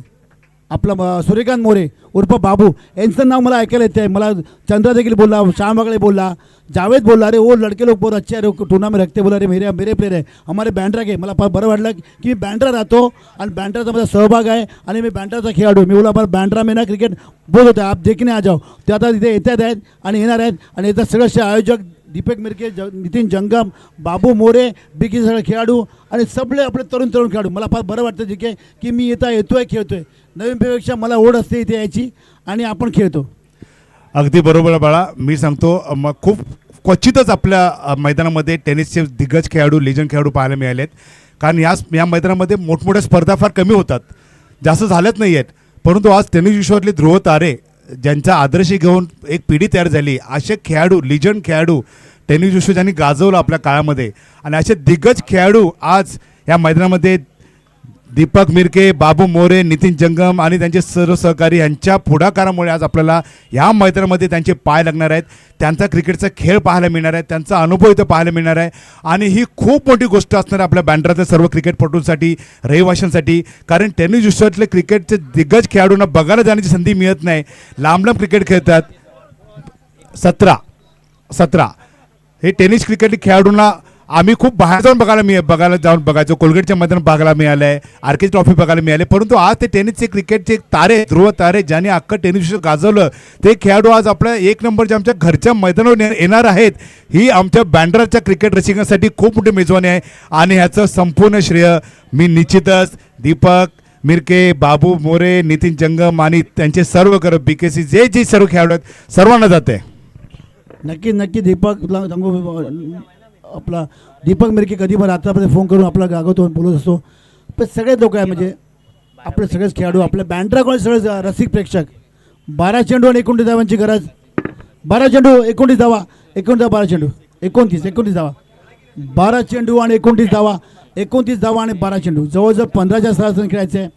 आपला सूर्यकांत मोरे उर्फ बाबू यांचं नाव मला ऐकायला येतं आहे. मला चंद्रा देखील बोलला, श्याम वागळे बोलला, जावेद बोलला, अरे वो लड़के लोग बहुत अच्छे है, टूर्नामेंट रखते, बोला अरे मेरे प्लेयर है, हमारे बँड्रा के. मला बरं वाटलं की मी बँड्रा राहतो आणि बँड्राचा माझा सहभाग आहे आणि मी बँड्राचा खेळाडू. मी बोला बँड्रा में ना क्रिकेट बोल होता आप देखने आ जाओ. ते आता तिथे येतात आहेत आणि येणार आहेत. आणि याचा सगळं आयोजक दीपक मिरके, नितीन जंगम, बाबू मोरे, बिकी सगळे खेळाडू आणि सगळे आपले तरुण खेळाडू. मला फार बरं वाटतं ठीक आहे की मी येतोय खेळतोय. नवीन पेक्षा मला ओढ असते इथे यायची आणि आपण खेळतो. अगदी बरोबर बाळा. मी सांगतो मग खूप क्वचितच आपल्या मैदानामध्ये टेनिसचे दिग्गज खेळाडू, लेजंड खेळाडू पाहायला मिळालेत. कारण या मैदानामध्ये मोठमोठ्या स्पर्धा फार कमी होतात, जास्त झाल्याच नाही आहेत. परंतु आज टेनिस विश्वातले ध्रुव तारे ज्यांचा आदर्श घेऊन एक पिढी तयार झाली, असे खेळाडू, लिजंड खेळाडू टेनिस विश्व ज्यांनी गाजवलं आपल्या काळामध्ये, आणि असे दिग्गज खेळाडू आज या मैदानामध्ये दीपक मिरके, बाबू मोरे, नितीन जंगम आणि त्यांचे सर्व सहकारी यांच्या पुढाकारामुळे आज आपल्याला ह्या मैदानामध्ये त्यांचे पाय लागणार आहेत. त्यांचा क्रिकेटचा खेळ पाहायला मिळणार आहे, त्यांचा अनुभव इथं पाहायला मिळणार आहे. आणि ही खूप मोठी गोष्ट असणार आहे आपल्या बँड्रातल्या सर्व क्रिकेटपटूंसाठी, रहिवाशांसाठी. कारण टेनिस विश्वातले क्रिकेटचे दिग्गज खेळाडूंना बघायला जाण्याची संधी मिळत नाही. लांब लांब क्रिकेट खेळतात. 17 हे टेनिस क्रिकेट खेळाडूंना आम्ही खूप बाहेर जाऊन बघायचो. कोलगेटच्या मैदानात बघायला मिळालं आहे, आर के ट्रॉफी बघायला मिळाले. परंतु आज ते टेनिसचे क्रिकेटचे तारे, ध्रुव तारे, ज्यांनी अख्खं टेनिस विश्व गाजवलं, ते खेळाडू आज आपल्या एक नंबरच्या आमच्या घरच्या मैदानावर येणार आहेत. ही आमच्या बँड्राच्या क्रिकेट रसिकांसाठी खूप मोठी मेजवानी आहे. आणि ह्याचं संपूर्ण श्रेय मी निश्चितच दीपक मिरके, बाबू मोरे, नितीन जंगम आणि त्यांचे सर्व BKC जे सर्व खेळाडू आहेत सर्वांना जाते. नक्की दीपक तुला सांगू, आपला दीपक मिरके कधी पण आतापर्यंत फोन करून आपला गागवतो, बोलत असतो. पण सगळे लोक आहे, म्हणजे आपले सगळेच खेळाडू, आपल्या बँड्राकडे सगळे रसिक प्रेक्षक. 12 चेंडू आणि 29 धावांची गरज. 12 चेंडू 29 धावा, 12 चेंडू 29 धावा, 12 चेंडू आणि 29 धावा, 29 धावा आणि 12 चेंडू, जवळजवळ 15च्या सरासरी खेळायचे आहे.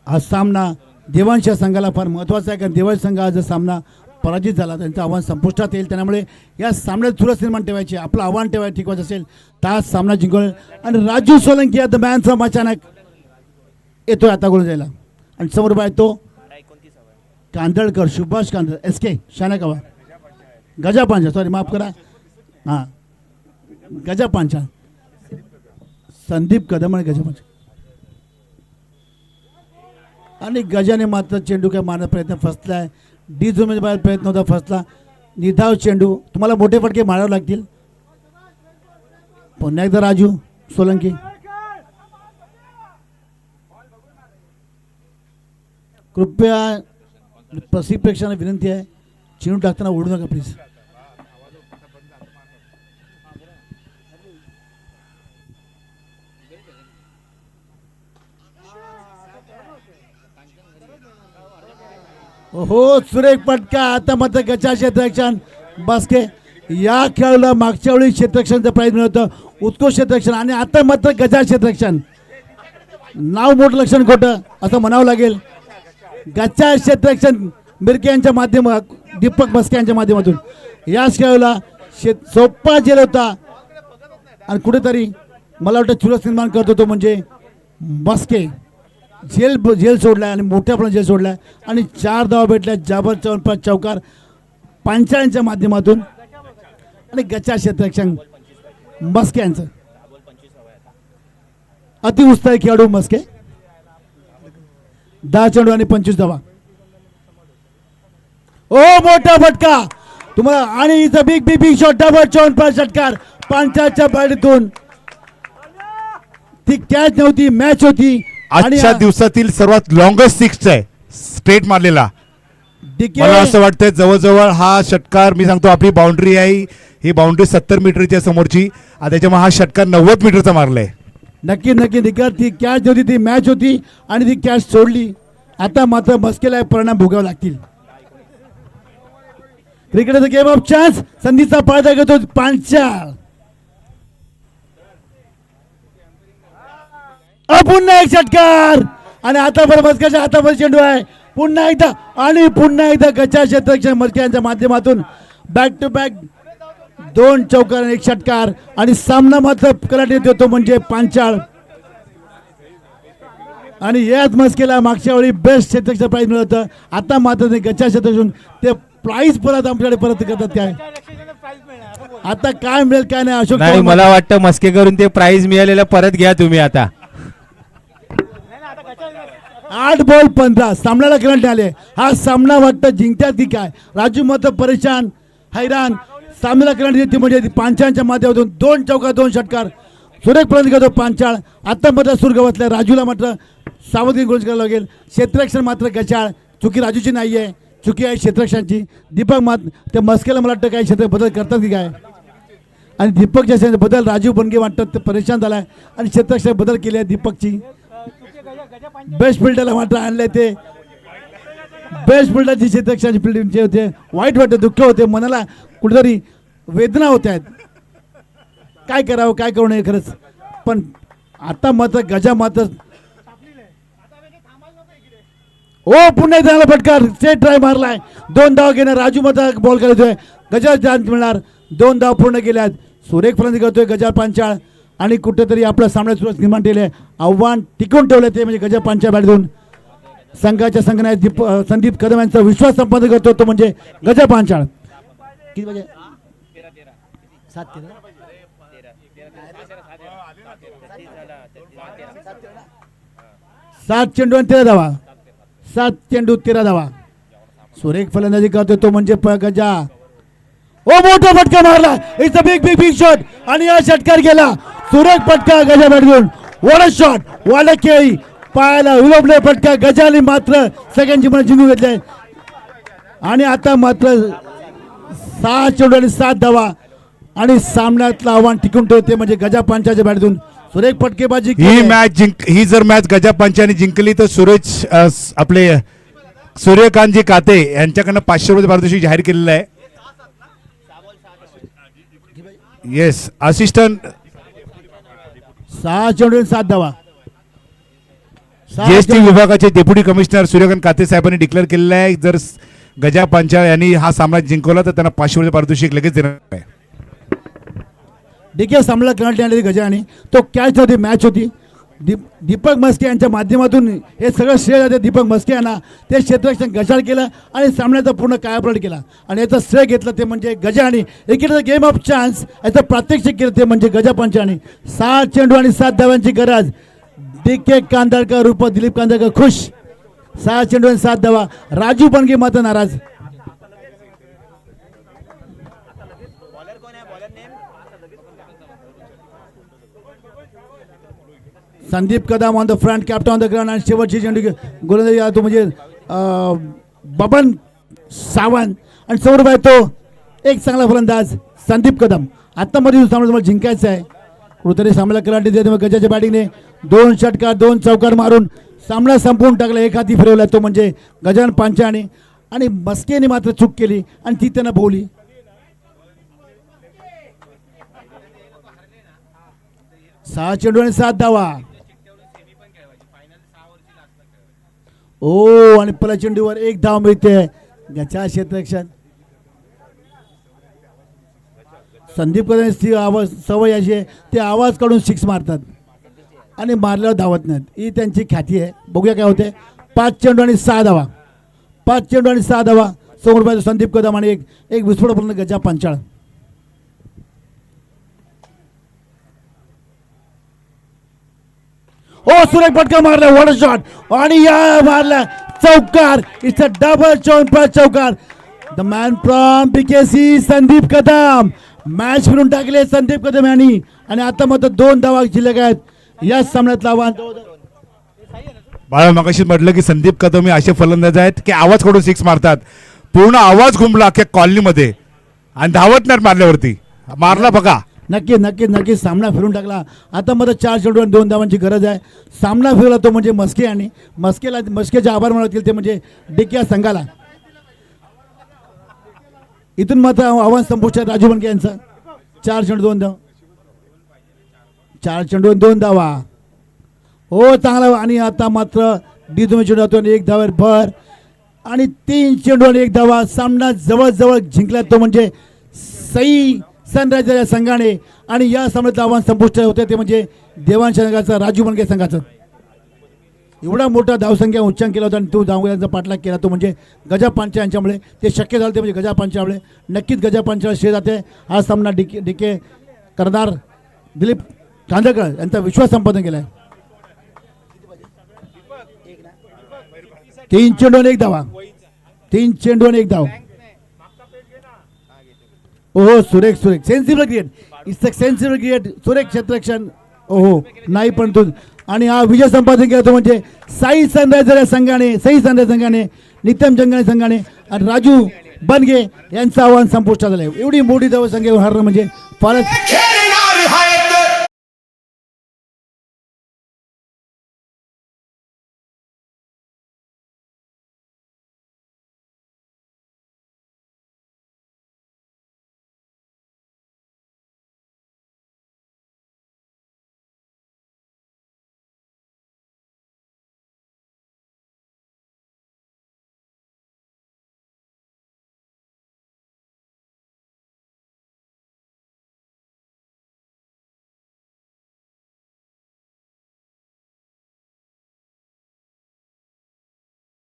हा सामना देवांच्या संघाला फार महत्त्वाचा आहे, कारण देवांश संघ हा जर सामना पराजित झाला त्यांचं आव्हान संपुष्टात येईल. त्यामुळे या सामन्यात चुरस निर्माण ठेवायची, आपलं आव्हान टिकवायचं असेल तर हा सामना जिंकवलं. आणि Raju Solanki the man from अचानक येतोय आता गोल जायला. आणि समोर बाय तो कांदळकर, सुभाष कांदळ, SK शानाकावा, गजा पांचा, सॉरी माफ करा, हां गजा पांचा, संदीप कदम आणि गजा पांचा. आणि गजाने मात्र चेंडू काय मारण्याचा प्रयत्न फसलाय. डी झोनमध्ये बाहेर प्रयत्न होता, फसला. निधाव चेंडू, तुम्हाला मोठे फटके मारावे लागतील. पुन्हा एकदा राजू सोलंकी. कृपया प्रसिद्ध प्रेक्षकांना विनंती आहे, चेंडू टाकताना ओढू नका प्लीज. हो सुरेख फटका. आता मात्र गचा क्षेत्ररक्षण बास्के. या खेळाडूला मागच्या वेळी क्षेत्ररक्षणचं प्राईज मिळतं, उत्कृष्ट क्षेत्ररक्षण. आणि आता मात्र गजा क्षेत्ररक्षण, नाव मोठं लक्षण खोटं असं म्हणावं लागेल. गचा क्षेत्ररक्षण मिरके यांच्या दीपक बस्के यांच्या माध्यमातून याच खेळाडूला सोप्पा जेल होता आणि कुठेतरी मला वाटतं चुरस निर्माण करत होतो, म्हणजे बस्के जेल सोडलाय आणि मोठ्या प्रमाणात जेल सोडलाय. आणि 4 धावा भेटल्या, जाबर चौनपाच चौकार पांचाळ्यांच्या माध्यमातून. आणि गचा क्षेत्ररक्षण मस्के यांचं अतिउत्साही खेळाडू मस्के. 10 चेंडू आणि 25 धावा. ओ मोठा फटका तुम्हाला. आणि इथं बिग शॉट, डबल 54 षटकार पांचाळच्या बाहेरीतून. ती कॅच नव्हती, मॅच होती. आजच्या दिवसातील सर्वात लॉंगेस्ट 6 आहे स्ट्रेट मारलेला. मला असं वाटतं जवळजवळ हा षटकार, मी सांगतो आपली बाउंड्री आहे, ही बाउंड्री 70 मीटरची समोरची, त्याच्यामुळे हा षटकार 90 मीटरचा मारलाय. नक्की ती कॅच होती, ती मॅच होती आणि ती कॅच सोडली. आता मात्र मस्केला परिणाम भोगावे लागतील. क्रिकेटचा गेम ऑफ चान्स, संधीचा फायदा घेतो पांचाळ. पुन्हा एक षटकार आणि आता बरं मस्क्याच्या हातावर चेंडू आहे. पुन्हा एकदा गचा क्षेत्ररक्षण मस्के यांच्या माध्यमातून बॅक टू बॅक 2 चौकार आणि 1 षटकार. आणि सामना मात्र कराटे होतो म्हणजे पांचाळ. आणि याच मस्केला मागच्या वेळी बेस्ट क्षेत्ररक्षण प्राईज मिळत होतं. आता मात्र ते गचा क्षेत्ररक्षण ते प्राईज परत आमच्याकडे परत करतात. काय आता काय मिळेल काय नाही अशोक, नाही मला वाटतं मस्के करून ते प्राईज मिळालेलं परत घ्या तुम्ही. आता 8 बॉल 15 सामन्याला करंट आले. हा सामना वाटतं जिंकतात की काय. राजू मात्र परेशान, हैराण. सामन्याला करंट येते म्हणजे पांचाळच्या माध्यमातून 2 चौकार 2 षटकार सुरेख पर्यंत घेतो पांचाळ. आता मात्र सुरग बसलाय. राजूला मात्र सावधगिरी गोल करायला लागेल. क्षेत्ररक्षण मात्र गचाळ. चुकी राजूची नाही आहे, चुकी आहे क्षेत्ररक्षणाची. दीपक मात्र ते मस्केला मला वाटतं काही क्षेत्र बदल करतात की काय. आणि दीपकच्या बदल राजू बनगे वाटतं ते परेशान झालाय आणि क्षेत्ररक्षण बदल केले आहे दीपकची. बेस्ट फिल्डरला मात्र आणले ते. बेस्ट फिल्डरची क्षेत्ररक्षणाची फिल्डिंग जे होते वाईट वाटते, दुःख होते, मनाला कुठेतरी वेदना होत आहेत. काय करावं काय करू नये खरंच. पण आता मात्र गजा मात्र ओ पुन्हा एकदा आला फटकार सेट ड्राईव्ह मारलाय 2 धाव घेणार राजू मात्र बॉल करतोय गजा चान्स मिळणार 2 धाव पूर्ण केल्यात सुरेख फलंदाजी करतोय गजा पांचाळ आणि कुठेतरी आपल्या सामन्यात सुरुवात निर्माण केले आव्हान टिकून ठेवलं ते म्हणजे गजा पांचाळ बॅटधून संघाच्या संघनायक संदीप कदम यांचा विश्वास संपादन करतो तो म्हणजे गजा पांचाळ किती वाजे 7 चेंडू आणि 13 धावा 7 चेंडू 13 धावा सुरेख फलंदाजी करतोय तो म्हणजे गजा ओ मोठा फटका मारला it's a big big big shot आणि या षटकार गेला सुरेख फटका गजा बॅटधून वॉट शॉट वाला खेळी पायाला विलोपले फटका गजाने मात्र सेकंड जिंकून जिंकून घेतले आणि आता मात्र 6 चेंडू आणि 7 धावा आणि सामन्यातलं आव्हान टिकून ठेवते म्हणजे गजा पांचाच्या बॅटधून सुरेख फटकेबाजी ही जर मॅच गजा पंचाने जिंकली तर आपले सूर्यकांतजी काते यांच्याकडनं 500 रुपये पारितोषिक जाहीर केलेलं आहे. येस असिस्टंट 6 चेंडू आणि 7 धावा जीएसटी विभागाचे डेप्युटी कमिशनर सूर्यकांत काते साहेबांनी डिक्लेअर केलेलं आहे जर गजा पंचाळ यांनी हा सामना जिंकवला तर त्यांना 500 रुपये पारितोषिक लगेच देणार आहे. देखील सामना करण्यात आलेली गजाने तो कॅच होती मॅच होती दीपक म्हस्के यांच्या माध्यमातून हे सगळं श्रेय जाते दीपक म्हस्के यांना ते क्षेत्ररक्षण गजाळ केलं आणि सामन्याचा पूर्ण कायापालट केला आणि याचं श्रेय घेतलं ते म्हणजे गजाने एकीकडे गेम ऑफ चान्स याचं प्रात्यक्षिक केलं ते म्हणजे गजा पंचाने 7 चेंडू आणि 7 धाव्यांची गरज DK कांदळकर रूप दिलीप कांदळकर खुश 6 चेंडू आणि 7 धावा राजू बनगे मात्र नाराज Sandeep Kadam on the front captain on the ground आणि शेवटची चेंडू गोलंदाजी तो म्हणजे बबन सावंत आणि समोर आहे तो एक चांगला फलंदाज संदीप कदम आत्तामध्ये सामना तुम्हाला जिंकायचा आहे कुठेतरी सामना कराटे देते गजाच्या बॅटिंगने 2 षटकार 2 चौकार मारून सामना संपवून टाकला एक हाती फिरवला तो म्हणजे गजानन पांचाने आणि मस्केने मात्र चूक केली आणि ती त्यांना भोवली. सहा चेंडू आणि 7 धावा ओ आणि पहिल्या चेंडूवर 1 धाव मिळते गजा क्षेत्ररक्षण संदीप कदम आवाज सवय अशी आहे ते आवाज काढून 6 मारतात आणि मारल्यावर धावत नाहीत ही त्यांची ख्याती आहे. बघूया काय होते 5 चेंडू आणि 6 धावा 5 चेंडू आणि 6 धावा समोर पाहिजे संदीप कदम आणि एक विस्फोटपूर्ण गजा पांचाळ. ओ सुरेख फटका मारला वॉट शॉट आणि या मारला चौकार इट्स अ डबल चौकार the man from PKC Sandeep Kadam match फिरून टाकले संदीप कदम यांनी आणि आता मात्र 2 धावा शिल्लक आहेत या सामन्यातलं आव्हान. बाळा मगाशी म्हटलं की संदीप कदम हे असे फलंदाज आहेत की आवाज काढून 6 मारतात पूर्ण आवाज घुमला अख्ख्या कॉलनीमध्ये आणि धावत नाही मारल्यावरती मारला बघा. नक्की सामना फिरून टाकला आता मात्र 4 चेंडू आणि 2 धावांची गरज आहे. सामना फिरवला तो म्हणजे मस्के आणि मस्केचे आभार मानतील ते म्हणजे DK संघाला. इथून मात्र आव्हान संपुष्टात राजू बनके यांचं 4 चेंडू 2 धाव 4 चेंडू 2 धावा हो चांगला आणि आता मात्र चेंडू जातो आणि 1 धावावर भर आणि 3 चेंडू आणि 1 धावा सामना जवळ जिंकला तो म्हणजे सई सनरायझर या संघाने आणि या सामन्याचं आव्हान संपुष्ट होते ते म्हणजे देवांश संघाचं राजू बनके संघाचं. एवढा मोठा धावसंख्या उच्चांक केला होता आणि तो धावसंख्याचा पाठलाग केला तो म्हणजे गजा पांचाळ यांच्यामुळे ते शक्य झालं ते म्हणजे गजा पांचाळमुळे नक्कीच गजा पांचाळ श्रेय जाते. हा सामना DK करणार दिलीप कांदळकर यांचा विश्वास संपादन केला आहे. 3 चेंडू आणि 1 धावा 3 चेंडू आणि 1 धाव ओहो सुरेख sensible create it's a sensible create सुरेख क्षेत्ररक्षण ओहो नाही पण तू आणि हा विजय संपादन केला तो म्हणजे सई सनरायझर संघाने नित्यम जंगाने संघाने आणि राजू बनगे यांचं आव्हान संपुष्टात झालं. एवढी मोठी धावसंख्या हरणं म्हणजे फारच